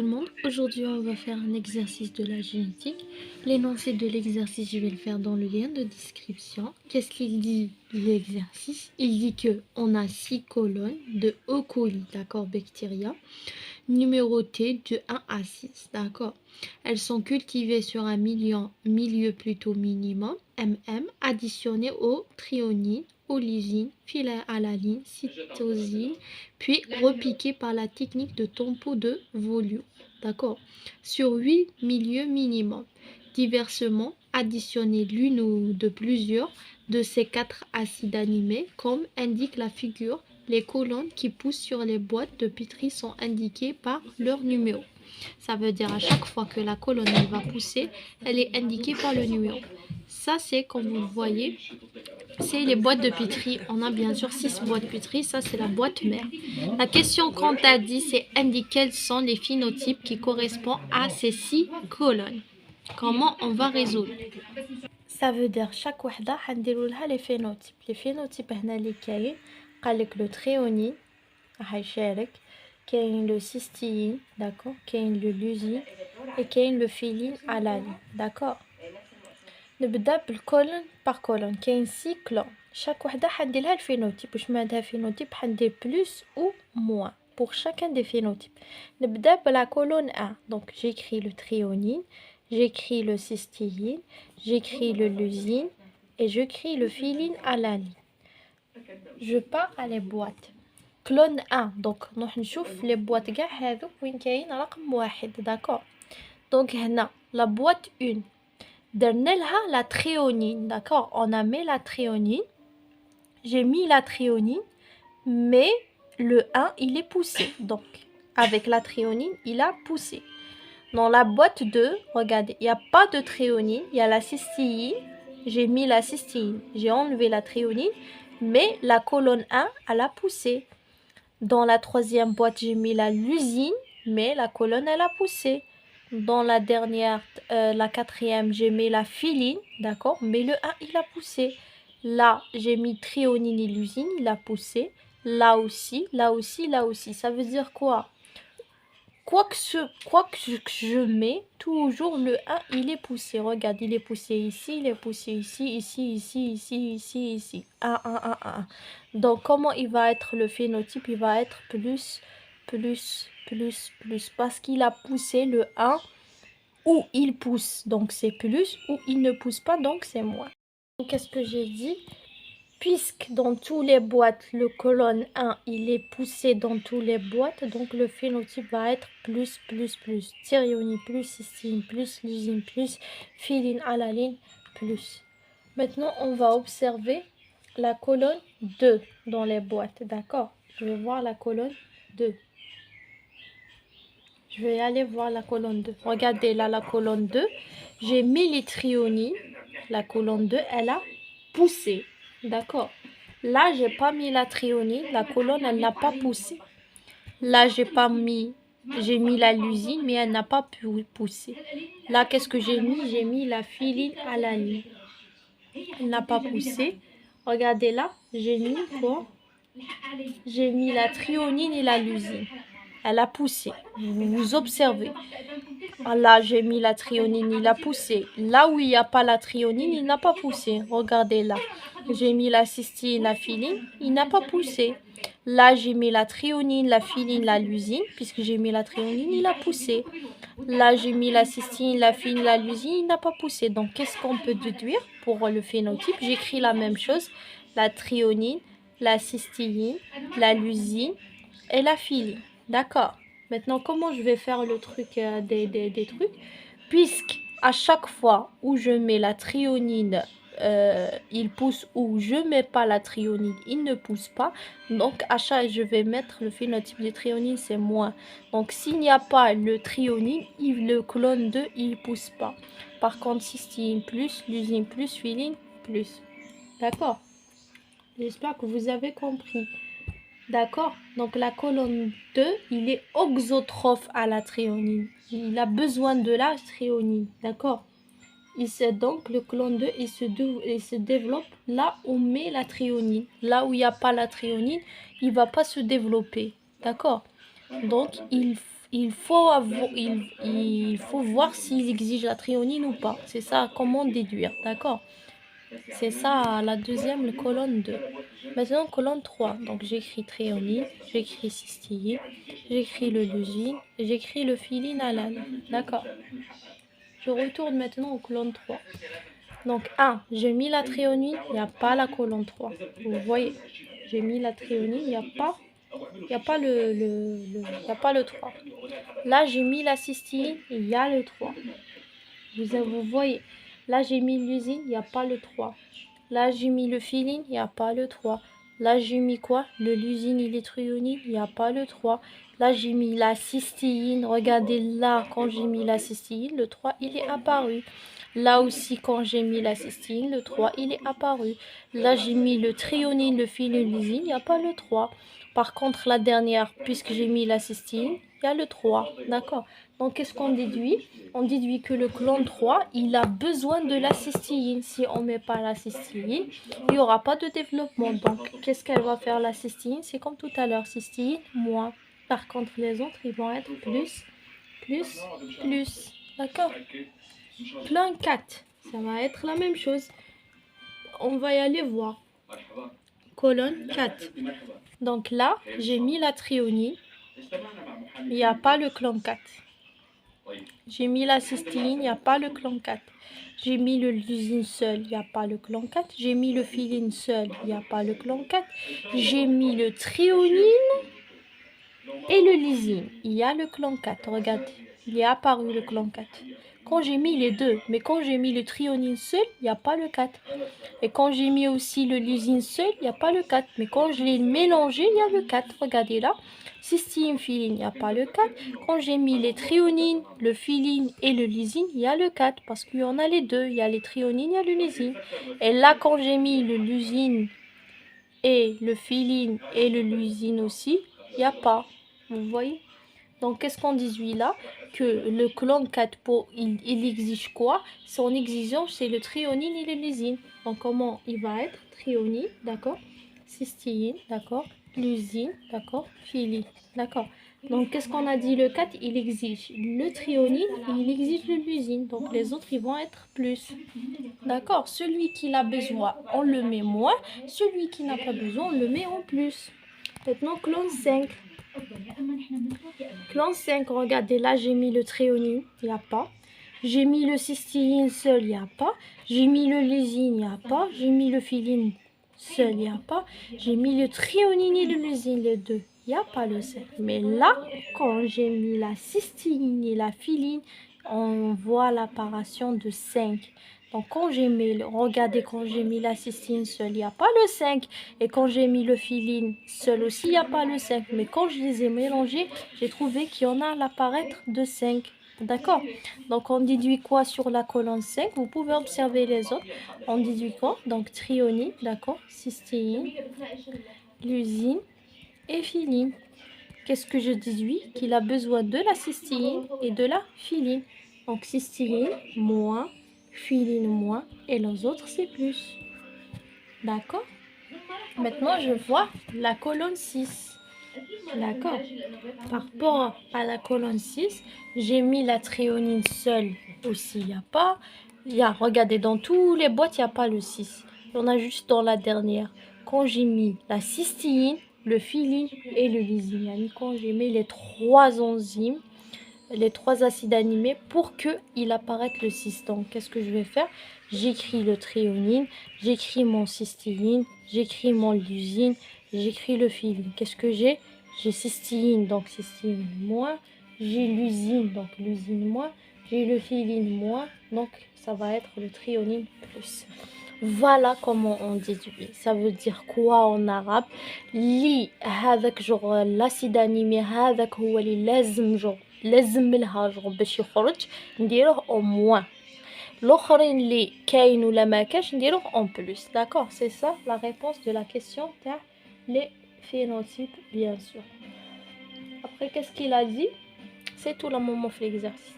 tout le monde. Aujourd'hui, on va faire un exercice de la génétique. L'énoncé de l'exercice, je vais le faire dans le lien de description. Qu'est-ce qu'il dit, l'exercice? Il dit que on a 6 colonnes de E. coli, d'accord, bactéria, numérotées de 1 à 6, d'accord. Elles sont cultivées sur un milieu plutôt minimum, additionnées aux thréonines, aux lysines, phénylalanine, cytosine, puis repiquées par la technique de tempo de volume, d'accord, sur 8 milieux minimum, diversement additionnées l'une ou de plusieurs de ces 4 acides animés, comme indique la figure. Les colonnes qui poussent sur les boîtes de pétri sont indiquées par leur numéro. Ça veut dire à chaque fois que la colonne elle va pousser, elle est indiquée par le numéro. Ça, c'est comme vous le voyez, c'est les boîtes de pétri. On a bien sûr 6 boîtes pétri. Ça, c'est la boîte mère. La question qu'on t'a dit, c'est indiquer quels sont les phénotypes qui correspondent à ces 6 colonnes. Comment on va résoudre? Ça veut dire chaque وحدة حنديروا لها les phénotypes. Les phénotypes هنا اللي كاين قالك le tréonine راح يشارك، كاين le cystine، d'accord، كاين le lysine et كاين le phénylalanine، d'accord. نبدا بالكولون بار كولون. كاين 6 كلون، chaque وحده حندير لها الفينوتيب. واش معناتها فينوتيب؟ حندير بلوس ou moins pour chacun des phénotypes. نبدا بلا كولون 1. donc j'écris le tréonine, j'écris le cystine, j'écris le lysine et j'écris le phénylalanine. je pars à les boîtes. كلون 1 donc نروح نشوف les boîtes كاع هذوك وين كاين رقم 1، d'accord. donc هنا la boîte 1 درنا لها la tréonine, d'accord. on a mis la tréonine, j'ai mis la tréonine, mais le 1 il est poussé, donc avec la tréonine il a poussé. Dans la boîte 2, regardez, il n'y a pas de tréonine, il y a la cystine, j'ai mis la cystine, j'ai enlevé la tréonine, mais la colonne 1 elle a poussé. Dans la troisième boîte j'ai mis la lysine, mais la colonne elle a poussé. Dans la dernière, la quatrième, j'ai mis la phénylalanine, d'accord, mais le 1 il a poussé. Là j'ai mis tréonine et lysine, il a poussé. Là aussi, là aussi, là aussi. Ça veut dire quoi? Quoi que je mets, toujours le 1 il est poussé. Regarde, il est poussé ici, il est poussé ici, ici. 1, 1, 1, 1. Donc comment il va être le phénotype? Il va être plus, parce qu'il a poussé le 1 où il pousse, donc c'est plus, ou il ne pousse pas, donc c'est moins. Donc qu'est-ce que j'ai dit? Puisque dans toutes les boîtes, le colonne 1, il est poussé dans toutes les boîtes, donc le phénotype va être plus. Thyréonine plus, cystine plus, lysine plus, phénylalanine plus. Maintenant, on va observer la colonne 2 dans les boîtes, d'accord. Je vais voir la colonne 2. Je vais aller voir la colonne 2. Regardez là, la colonne 2. J'ai mis les tréonines. La colonne 2, elle a poussé. D'accord. Là, j'ai pas mis la tréonine. La colonne, elle n'a pas poussé. Là, j'ai mis la lysine, mais elle n'a pas pu pousser. Là, qu'est-ce que j'ai mis? J'ai mis la phénylalanine. Elle n'a pas poussé. Regardez là, j'ai mis quoi? J'ai mis la tréonine et la lysine. Elle a poussé. Vous observez. Là, j'ai mis la tréonine, il a poussé. Là où il n'y a pas la tréonine, il n'a pas poussé. Regardez là. J'ai mis la cystine, la phénylalanine, il n'a pas poussé. Là, j'ai mis la tréonine, la phénylalanine, la lysine. Puisque j'ai mis la tréonine, il a poussé. Là, j'ai mis la cystine, la phénylalanine, la lysine, il n'a pas poussé. Donc, qu'est-ce qu'on peut déduire pour le phénotype? J'écris la même chose. La tréonine, la cystine, la lysine et la phénylalanine. D'accord. Maintenant, comment je vais faire le truc des trucs? Puisque à chaque fois où je mets la tréonine, il pousse, ou je mets pas la tréonine, il ne pousse pas. Donc, à chaque je vais mettre le phénotype de tréonine, c'est moins. Donc, s'il n'y a pas le tréonine, le colonne 2, il pousse pas. Par contre, cystine plus, lysine plus, phénylalanine plus. D'accord. J'espère que vous avez compris. D'accord. Donc la colonne 2, il est auxotrophe à la tréonine. Il a besoin de la tréonine. D'accord. Donc le colonne 2, il se développe là où on met la tréonine. Là où il n'y a pas la tréonine, il ne va pas se développer. D'accord. Donc il faut voir s'il exige la thréonine ou pas. C'est ça, comment déduire, d'accord? C'est ça la deuxième colonne 2. Maintenant, colonne 3. Donc, j'écris thréonine, j'écris cystéine, j'écris le leucine, j'écris le phylline-alanine. D'accord. Je retourne maintenant aux colonnes 3. Donc, 1, j'ai mis la thréonine, il n'y a pas la colonne 3. Vous voyez, j'ai mis la thréonine, il n'y a pas y a pas le 3. Là, j'ai mis la cystéine, il y a le 3. Vous voyez, là, j'ai mis l'usine, il n'y a pas le 3. Là, j'ai mis le phylline, il n'y a pas le 3. Là, j'ai mis quoi? Le leucine et les thréonines, il n'y a pas le 3. Là, j'ai mis la cystéine. Regardez là, quand j'ai mis la cystéine, le 3, il est apparu. Là aussi, quand j'ai mis la cystéine, le 3, il est apparu. Là, j'ai mis le thréonine, le phylline, l'usine, il n'y a pas le 3. Par contre, la dernière, puisque j'ai mis la cystine, il y a le 3. D'accord? Donc, qu'est-ce qu'on déduit? On déduit que le clone 3, il a besoin de la cystéine. Si on ne met pas la cystéine, il n'y aura pas de développement. Donc, qu'est-ce qu'elle va faire la cystéine? C'est comme tout à l'heure, cystéine, moins. Par contre, les autres, ils vont être plus, plus, plus. D'accord? Clone 4, ça va être la même chose. On va y aller voir. Colonne 4. Donc là, j'ai mis la thréonine. Il n'y a pas le clone 4. J'ai mis la cystéine, il n'y a pas le clone 4. J'ai mis le leucine seul, il n'y a pas le clone 4. J'ai mis le phylline seul, il n'y a pas le clone 4. J'ai mis le thréonine et le lysine. Il y a le clone 4. Regardez, il est apparu le clone 4. Quand j'ai mis les deux, mais quand j'ai mis le thréonine seul, il n'y a pas le 4. Et quand j'ai mis aussi le lysine seul, il n'y a pas le 4. Mais quand je l'ai mélangé, il y a le 4. Regardez là. Cystine, phylline, il n'y a pas le 4. Quand j'ai mis les thréonines, le phylline et le lysine, il y a le 4. Parce qu'il y en a les deux. Il y a les thréonines, il y a le lysine. Et là, quand j'ai mis le lysine et le phylline et le lysine aussi, il n'y a pas. Vous voyez? Donc, qu'est-ce qu'on déduit là? Que le clone 4, il exige quoi? Son exigence, c'est le thréonine et le lysine. Donc, comment il va être? Thréonine, d'accord? Cystéine, d'accord? Lysine, d'accord? Phylline, d'accord? Donc, qu'est-ce qu'on a dit? Le 4, il exige le thréonine et il exige le lysine. Donc, les autres, ils vont être plus. D'accord? Celui qui a besoin, on le met moins. Celui qui n'a pas besoin, on le met en plus. Maintenant, clone 5. Clone 5, regardez, là j'ai mis le thréonine, il n'y a pas. J'ai mis le cystéine seul, il n'y a pas. J'ai mis le lysine, il n'y a pas. J'ai mis le phylline seul, il n'y a pas. J'ai mis le thréonine et le lysine, les deux. Il n'y a pas le 5. Mais là, quand j'ai mis la cystéine et la phylline, on voit l'apparition de 5. Donc, quand j'ai mis, regardez, quand j'ai mis la cystine seule, il n'y a pas le 5. Et quand j'ai mis le phylline seul aussi, il n'y a pas le 5. Mais quand je les ai mélangés, j'ai trouvé qu'il y en a à l'apparaître de 5. D'accord? Donc, on déduit quoi sur la colonne 5? Vous pouvez observer les autres. On déduit quoi? Donc, thréonine, d'accord? Cystéine, lysine et phylline. Qu'est-ce que je déduis? Qu'il a besoin de la cystéine et de la phylline. Donc, cystéine, moins, phylline, moins, et les autres, c'est plus. D'accord? Maintenant, je vois la colonne 6. D'accord? Par rapport à la colonne 6, j'ai mis la thréonine seule aussi. Il n'y a pas. Regardez, dans tous les boîtes, il n'y a pas le 6. Il y en a juste dans la dernière. Quand j'ai mis la cystéine, le phylline et le lysine, quand j'ai mis les trois enzymes, les trois acides aminés pour qu'il apparaisse le 6. Donc, qu'est-ce que je vais faire? J'écris le thréonine, j'écris mon cystéine, j'écris mon lysine, j'écris le phylline. Qu'est-ce que j'ai? J'ai cystéine, donc cystéine moins, j'ai lysine, donc lysine moins, j'ai le phylline moins, donc ça va être le thréonine plus. Voilà comment on déduit. Ça veut dire quoi en arabe? Li هذاك genre l'acide aminé هذاك هو اللي لازم genre لازم لها genre باش يخرج نديروه au moins. الاخرين اللي كاين ولا ما كاش نديروه en plus. D'accord, c'est ça la réponse de la question تاع les phénotypes bien sûr. Après qu'est-ce qu'il a dit? C'est tout le moment fait l'exercice.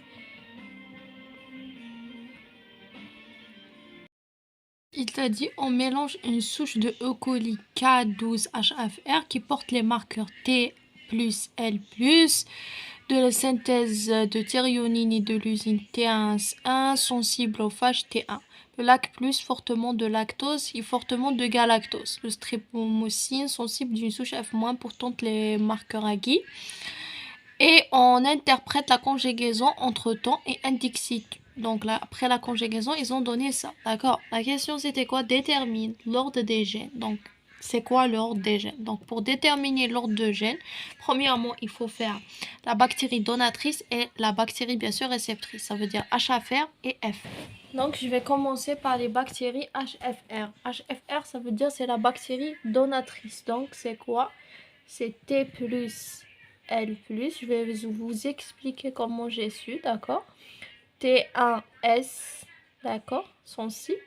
Il t'a dit on mélange une souche de E. coli K12HFR qui porte les marqueurs T plus L plus de la synthèse de thyrionine et de l'usine T1S1 sensible au phage T1. Le lac plus fortement de lactose et fortement de galactose. Le streptomycine sensible d'une souche F- pour toutes les marqueurs à Guy. Et on interprète la conjugaison entre temps et indexit. Donc là, après la conjugaison, ils ont donné ça. D'accord? La question c'était quoi? Détermine l'ordre des gènes. Donc, c'est quoi l'ordre des gènes? Donc, pour déterminer l'ordre de gènes, premièrement, il faut faire la bactérie donatrice et la bactérie, bien sûr, réceptrice. Ça veut dire HFR et F. Donc, je vais commencer par les bactéries HFR. HFR, ça veut dire c'est la bactérie donatrice. Donc, c'est quoi? C'est T plus L+. Je vais vous expliquer comment j'ai su, d'accord? T1S, d'accord? Sensible.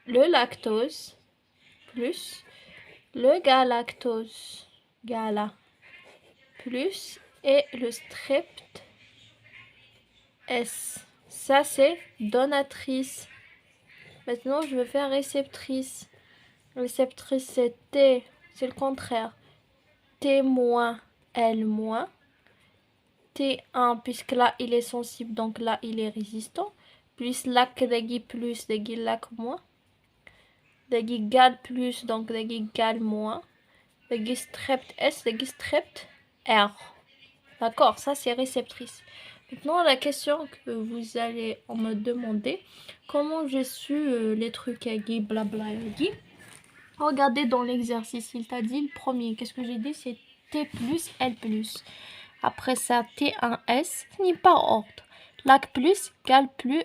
Le lactose, plus. Le galactose, gala, plus. Et le strept S. Ça, c'est donatrice. Maintenant, je vais faire réceptrice. Réceptrice, c'est T. C'est le contraire. T moins, L moins. T1, puisque là, il est sensible, donc là, il est résistant. Plus lac dagi plus, dagi lac moins. Dagi gal plus, donc dagi gal moins. Dagi strept S, dagi strept R. D'accord, ça, c'est réceptrice. Maintenant, la question que vous allez me demander, comment j'ai su les trucs à Guy, blabla Guy. Regardez dans l'exercice, il t'a dit le premier. Qu'est-ce que j'ai dit? C'est T plus, L plus. Après ça, T1S, finit par ordre. Lac plus,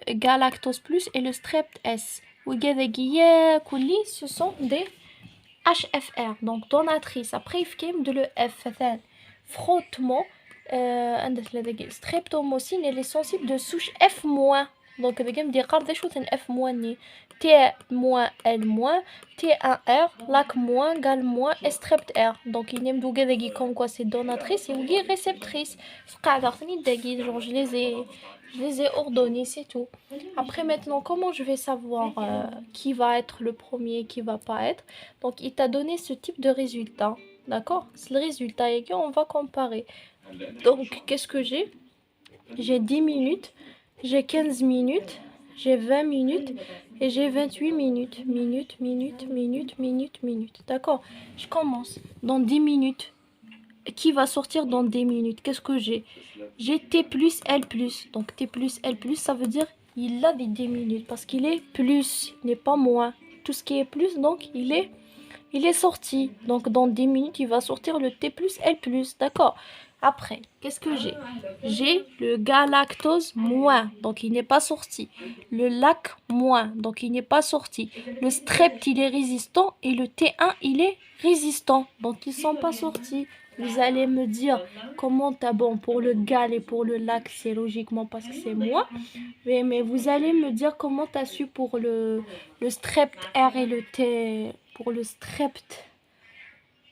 galactose plus et le strept S. Ce sont des HFR, donc donatrices. Après, il de le F. Frottement. Streptomycine, elle est sensible de souche F-. Donc, il y a des choses F-. T-L-, T1R, lac-, gal-, et strept-R. Donc, il y a des comme quoi c'est donatrice et des réceptrice. Genre, je les ai ordonnées, c'est tout. Après, maintenant, comment je vais savoir qui va être le premier, qui va pas être? Donc, il t'a donné ce type de résultat. D'accord? C'est le résultat et on va comparer. Donc, qu'est-ce que j'ai? J'ai 10 minutes, j'ai 15 minutes, j'ai 20 minutes et j'ai 28 minutes. Minutes. D'accord? Je commence. Dans 10 minutes. Qui va sortir dans 10 minutes? Qu'est-ce que j'ai? J'ai T plus L plus. Donc, T plus L plus, ça veut dire il a des 10 minutes parce qu'il est plus, il n'est pas moins. Tout ce qui est plus, donc, il est sorti. Donc, dans 10 minutes, il va sortir le T plus L plus. D'accord? Après, qu'est-ce que j'ai? J'ai le galactose moins, donc il n'est pas sorti. Le lac moins, donc il n'est pas sorti. Le strept, il est résistant et le T1, il est résistant. Donc, ils ne sont pas sortis. Vous allez me dire comment t'as bon pour le gal et pour le lac, c'est logiquement parce que c'est moi. Mais vous allez me dire comment t'as su pour le strept R et le T, pour le strept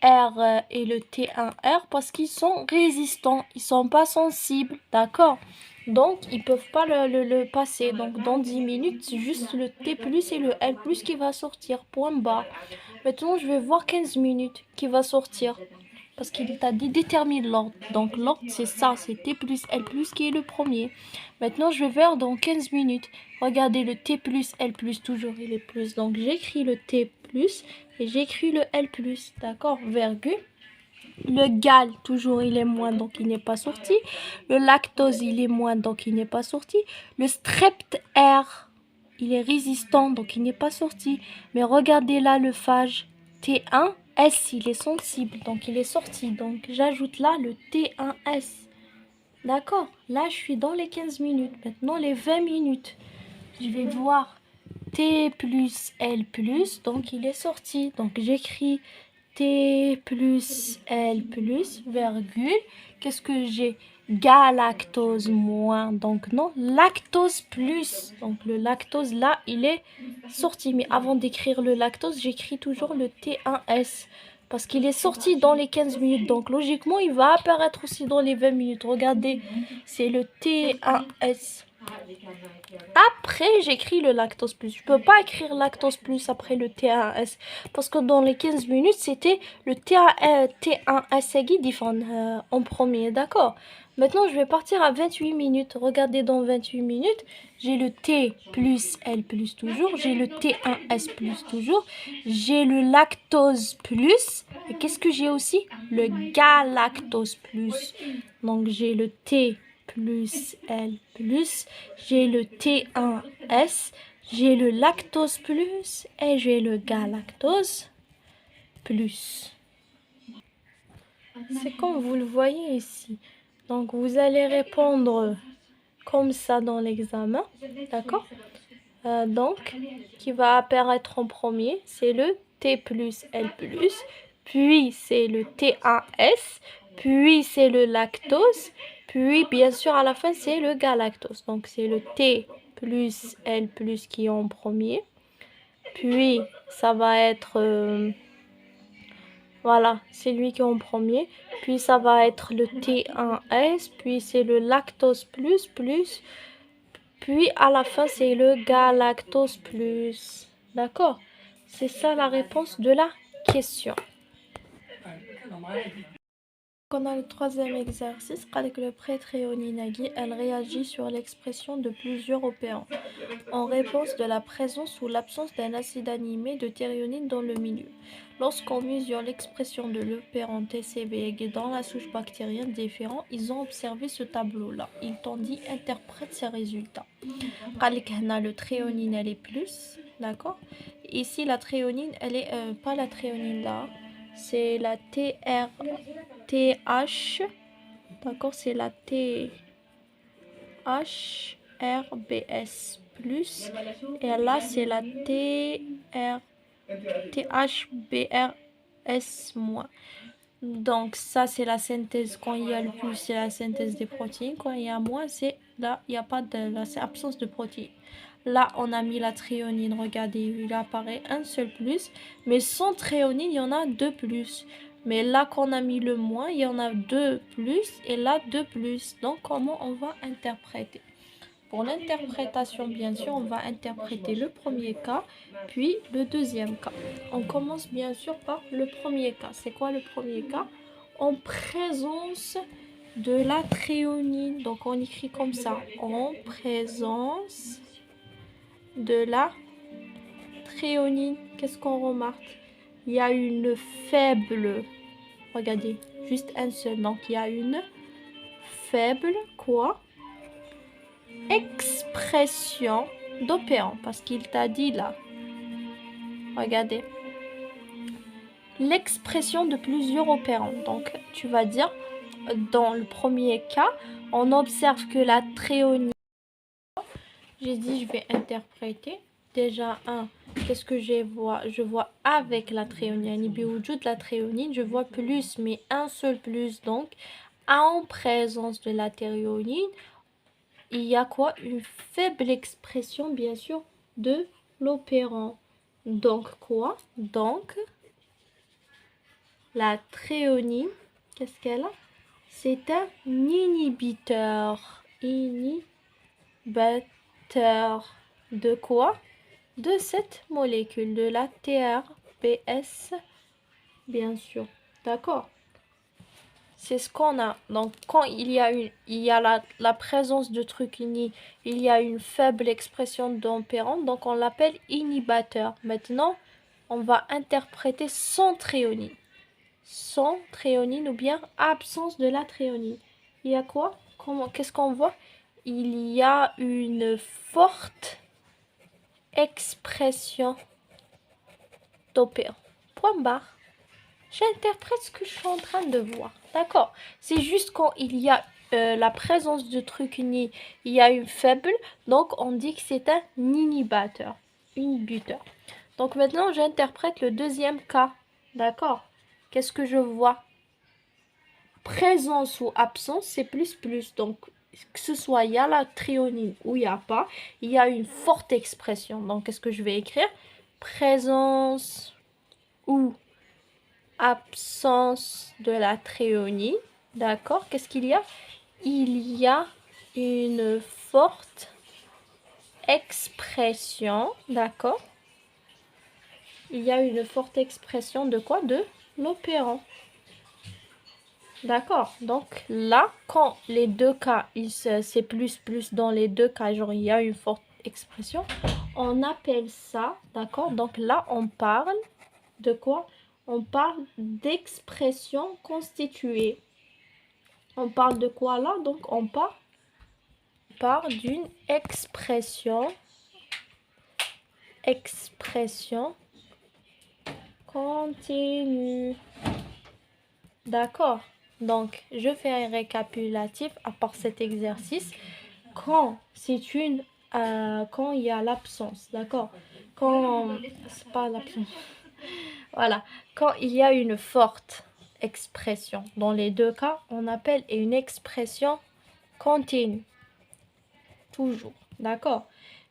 R et le T1R parce qu'ils sont résistants, ils sont pas sensibles, d'accord? Donc ils peuvent pas le passer. Donc dans 10 minutes, c'est juste le T plus et le L plus qui va sortir, point barre. Maintenant je vais voir 15 minutes qui va sortir. Parce qu'il t'a dit détermine l'ordre. Donc l'ordre c'est ça, c'est T plus L plus qui est le premier. Maintenant je vais voir dans 15 minutes. Regardez le T plus L plus, toujours il est plus. Donc j'écris le T plus et j'écris le L plus. D'accord? Virgule. Le gal, toujours il est moins, donc il n'est pas sorti. Le lactose, il est moins, donc il n'est pas sorti. Le strept R, il est résistant, donc il n'est pas sorti. Mais regardez là le phage T1. S, il est sensible, donc il est sorti. Donc j'ajoute là le T1S. D'accord? Là, je suis dans les 15 minutes. Maintenant, les 20 minutes. Je vais voir T plus L plus. Donc, il est sorti. Donc, j'écris T plus L plus, virgule. Qu'est-ce que j'ai? Galactose moins. Donc, non, lactose plus. Donc, le lactose, là, il est sorti. Mais avant d'écrire le lactose, j'écris toujours le T1S. Parce qu'il est sorti dans les 15 minutes. Donc, logiquement, il va apparaître aussi dans les 20 minutes. Regardez, c'est le T1S. Après, j'écris le lactose plus. Je peux pas écrire lactose plus après le T1S. Parce que dans les 15 minutes, c'était le T1S en premier. D'accord? Maintenant, je vais partir à 28 minutes. Regardez, dans 28 minutes, j'ai le T plus L plus toujours. J'ai le T1S plus toujours. J'ai le lactose plus. Et qu'est-ce que j'ai aussi? Le galactose plus. Donc, j'ai le T plus L plus. J'ai le T1S. J'ai le lactose plus. Et j'ai le galactose plus. C'est comme vous le voyez ici. Donc, vous allez répondre comme ça dans l'examen. D'accord? Donc, qui va apparaître en premier, c'est le T plus L plus. Puis, c'est le T1S. Puis, c'est le lactose. Puis, bien sûr, à la fin, c'est le galactose. Donc, c'est le T plus L plus qui est en premier. Puis, ça va être... voilà, c'est lui qui est en premier. Puis ça va être le T1S. Puis c'est le lactose plus plus. Puis à la fin, c'est le galactose plus. D'accord? C'est ça la réponse de la question. On a le troisième exercice, avec le pré-tréoninagi, elle réagit sur l'expression de plusieurs opérants en réponse de la présence ou l'absence d'un acide aminé de thréonine dans le milieu. Lorsqu'on mesure l'expression de l'opérant TCBG dans la souche bactérienne différente, ils ont observé ce tableau-là. Ils t'ont dit interprète ces résultats. Le thréonine, elle est plus, d'accord? Ici, la thréonine, elle est pas la thréonine là, c'est la TH, d'accord? C'est la THRBS plus, et là, c'est la THBRS moins. Donc, ça, c'est la synthèse. Quand il y a le plus, c'est la synthèse des protéines. Quand il y a moins, c'est là, il n'y a pas de c'est absence de protéines. Là, on a mis la thréonine. Regardez, il apparaît un seul plus. Mais sans thréonine, il y en a deux plus. Mais là, qu'on a mis le moins, il y en a deux plus. Et là, deux plus. Donc, comment on va interpréter? Pour l'interprétation, bien sûr, on va interpréter le premier cas, puis le deuxième cas. On commence bien sûr par le premier cas. C'est quoi le premier cas? En présence de la thréonine. Donc, on écrit comme ça. En présence de la thréonine. Qu'est-ce qu'on remarque? Il y a une faible... Regardez, juste un seul. Donc, il y a une faible, quoi? Expression d'opérant, parce qu'il t'a dit là, regardez, l'expression de plusieurs opérants. Donc tu vas dire, dans le premier cas, on observe que la thréonine, j'ai dit je vais interpréter déjà qu'est-ce que je vois avec la thréonine, la thréonine, je vois plus, mais un seul plus. Donc en présence de la thréonine, il y a quoi? Une faible expression, bien sûr, de l'opérant. Donc, quoi? Donc, la thréonine, qu'est-ce qu'elle a? C'est un inhibiteur. Inhibiteur de quoi? De cette molécule, de la TRPS, bien sûr. D'accord? C'est ce qu'on a. Donc, quand il y a la présence de trucs unis, il y a une faible expression d'opérant, donc on l'appelle inhibiteur. Maintenant, on va interpréter sans thréonine. Sans thréonine ou bien absence de la thréonine. Il y a quoi? Qu'est-ce qu'on voit? Il y a une forte expression d'opérant. Point barre. J'interprète ce que je suis en train de voir. D'accord? C'est juste quand il y a la présence de trucs unis, il y a une faible. Donc, on dit que c'est un inhibiteur. Donc, maintenant, j'interprète le deuxième cas. D'accord? Qu'est-ce que je vois? Présence ou absence, c'est plus plus. Donc, que ce soit il y a la thréonine ou il n'y a pas, il y a une forte expression. Donc, qu'est-ce que je vais écrire? Présence ou absence de la thréonine, d'accord? Qu'est-ce qu'il y a? Il y a une forte expression, d'accord? Il y a une forte expression de quoi? De l'opérant. D'accord. Donc là, quand les deux cas, c'est plus dans les deux cas, genre il y a une forte expression, on appelle ça, d'accord? Donc là, on parle de quoi? On parle d'expression constituée. On parle de quoi là? Donc on parle d'une expression continue. D'accord. Donc, je fais un récapitulatif à part cet exercice. Quand quand il y a l'absence, d'accord. Quand c'est pas l'absence. Voilà. Quand il y a une forte expression, dans les deux cas, on appelle une expression continue. Toujours. D'accord.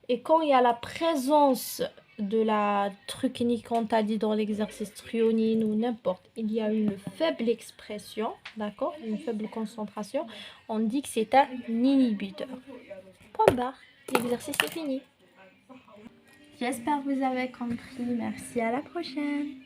Et quand il y a la présence de la trucini qu'on t'a dit dans l'exercice trionine ou n'importe, il y a une faible expression, d'accord, une faible concentration, on dit que c'est un inhibiteur. Point barre, l'exercice est fini. J'espère que vous avez compris. Merci, à la prochaine.